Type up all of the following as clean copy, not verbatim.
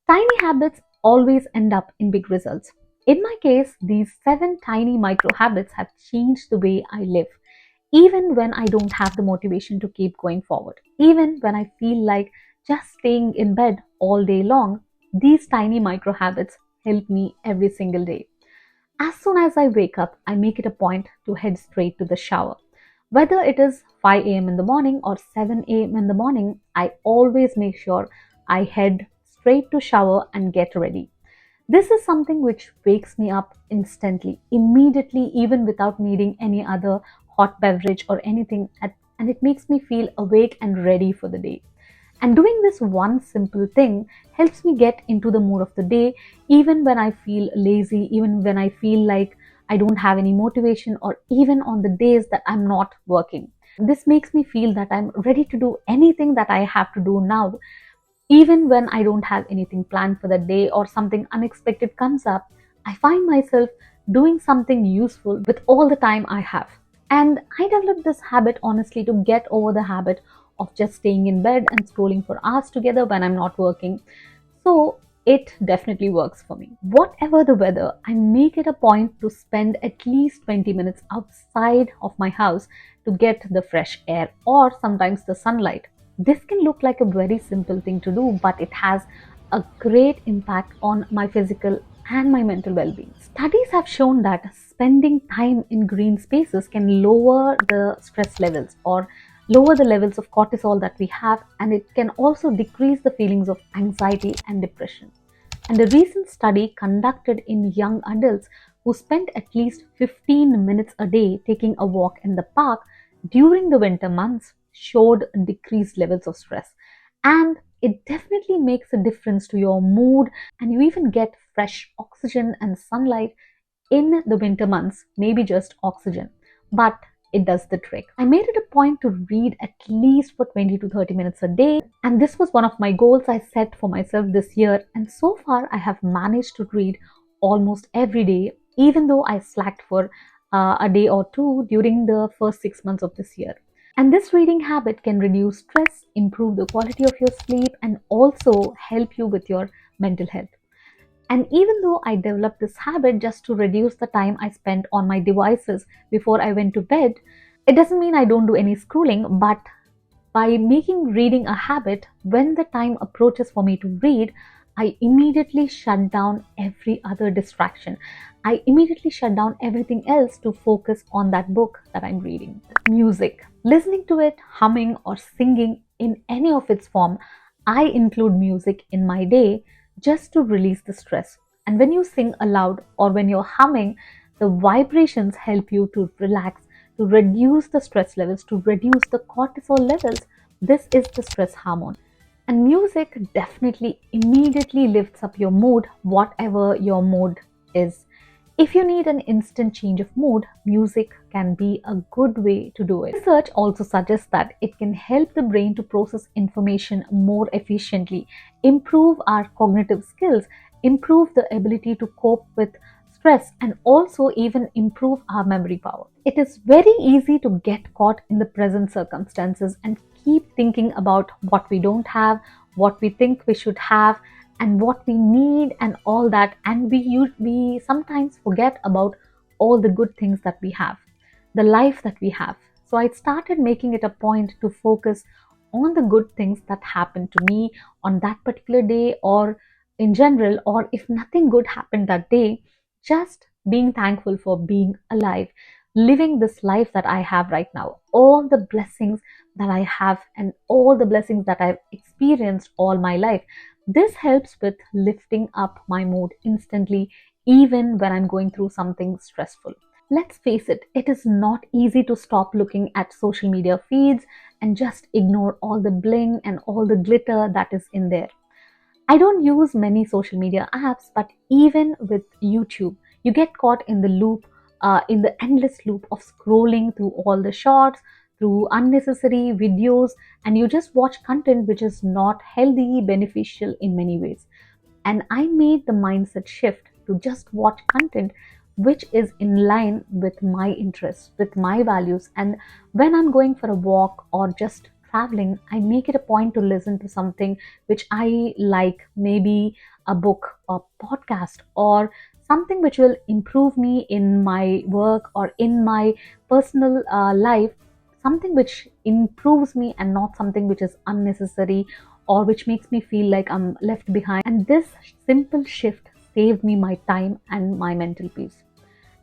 Tiny habits always end up in big results. In my case, these 7 tiny micro habits have changed the way I live. Even when I don't have the motivation to keep going forward, even when I feel like just staying in bed all day long, these tiny micro habits help me every single day. As soon as I wake up, I make it a point to head straight to the shower. Whether it is 5 a.m. in the morning or 7 a.m. in the morning, I always make sure I head straight to shower and get ready. This is something which wakes me up instantly, immediately, even without needing any other hot beverage or anything, and it makes me feel awake and ready for the day. And doing this one simple thing helps me get into the mood of the day, even when I feel lazy, even when I feel like I don't have any motivation, or even on the days that I'm not working. This makes me feel that I'm ready to do anything that I have to do now, even when I don't have anything planned for the day or something unexpected comes up. I find myself doing something useful with all the time I have. And I developed this habit honestly to get over the habit of just staying in bed and scrolling for hours together when I'm not working. So it definitely works for me. Whatever the weather, I make it a point to spend at least 20 minutes outside of my house to get the fresh air or sometimes the sunlight. This can look like a very simple thing to do, but it has a great impact on my physical and my mental well being. Studies have shown that spending time in green spaces can lower the stress levels or lower the levels of cortisol that we have, and it can also decrease the feelings of anxiety and depression. And a recent study conducted in young adults who spent at least 15 minutes a day taking a walk in the park during the winter months showed decreased levels of stress. And it definitely makes a difference to your mood, and you even get fresh oxygen and sunlight in the winter months, maybe just oxygen, but it does the trick. I made it a point to read at least for 20 to 30 minutes a day, and this was one of my goals I set for myself this year. And so far, I have managed to read almost every day, even though I slacked for a day or two during the first 6 months of this year. And this reading habit can reduce stress, improve the quality of your sleep, and also help you with your mental health. And even though I developed this habit just to reduce the time I spent on my devices before I went to bed, it doesn't mean I don't do any scrolling, but by making reading a habit, when the time approaches for me to read, I immediately shut down every other distraction. I immediately shut down everything else to focus on that book that I'm reading. Music. Listening to it, humming, or singing in any of its form, I include music in my day just to release the stress. And when you sing aloud or when you're humming, the vibrations help you to relax, to reduce the stress levels, to reduce the cortisol levels. This is the stress hormone. And music definitely immediately lifts up your mood, whatever your mood is. If you need an instant change of mood, music can be a good way to do it. Research also suggests that it can help the brain to process information more efficiently, improve our cognitive skills, improve the ability to cope with stress, and also even improve our memory power. It is very easy to get caught in the present circumstances and keep thinking about what we don't have, what we think we should have, and what we need and all that, and we sometimes forget about all the good things that we have, the life that we have. So I started making it a point to focus on the good things that happened to me on that particular day, or in general, or if nothing good happened that day, just being thankful for being alive, living this life that I have right now, all the blessings that I have, and all the blessings that I've experienced all my life. This helps with lifting up my mood instantly, even when I'm going through something stressful. Let's face it, it is not easy to stop looking at social media feeds and just ignore all the bling and all the glitter that is in there. I don't use many social media apps, but even with YouTube, you get caught in the loop, in the endless loop of scrolling through all the shorts, through unnecessary videos, and you just watch content which is not healthy, beneficial in many ways. And I made the mindset shift to just watch content which is in line with my interests, with my values. And when I'm going for a walk or just traveling, I make it a point to listen to something which I like, maybe a book or podcast or something which will improve me in my work or in my personal life, something which improves me and not something which is unnecessary or which makes me feel like I'm left behind. And this simple shift saved me my time and my mental peace.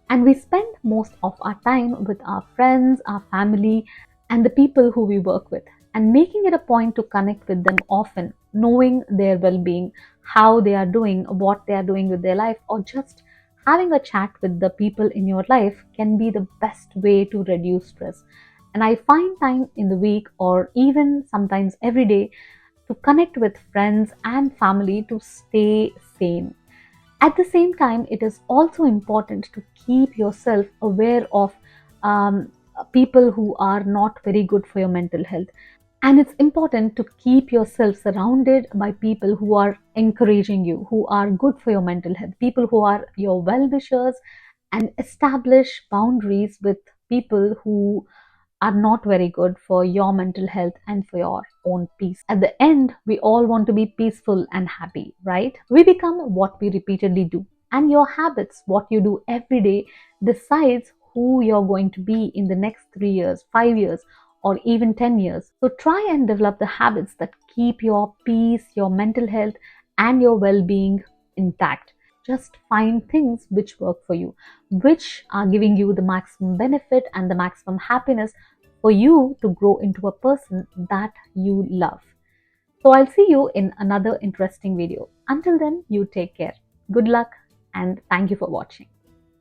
And we spend most of our time with our friends, our family, and the people who we work with, and making it a point to connect with them often, knowing their well being, how they are doing, what they are doing with their life, or just having a chat with the people in your life can be the best way to reduce stress. And I find time in the week or even sometimes every day to connect with friends and family to stay sane. At the same time, it is also important to keep yourself aware of people who are not very good for your mental health. And it's important to keep yourself surrounded by people who are encouraging you, who are good for your mental health, people who are your well wishers, and establish boundaries with people who are not very good for your mental health and for your own peace. At the end, we all want to be peaceful and happy, right? We become what we repeatedly do. And your habits, what you do every day, decides who you're going to be in the next 3 years, 5 years, or even 10 years. So try and develop the habits that keep your peace, your mental health, and your well being intact. Just find things which work for you, which are giving you the maximum benefit and the maximum happiness for you to grow into a person that you love. So I'll see you in another interesting video. Until then, you take care. Good luck and thank you for watching.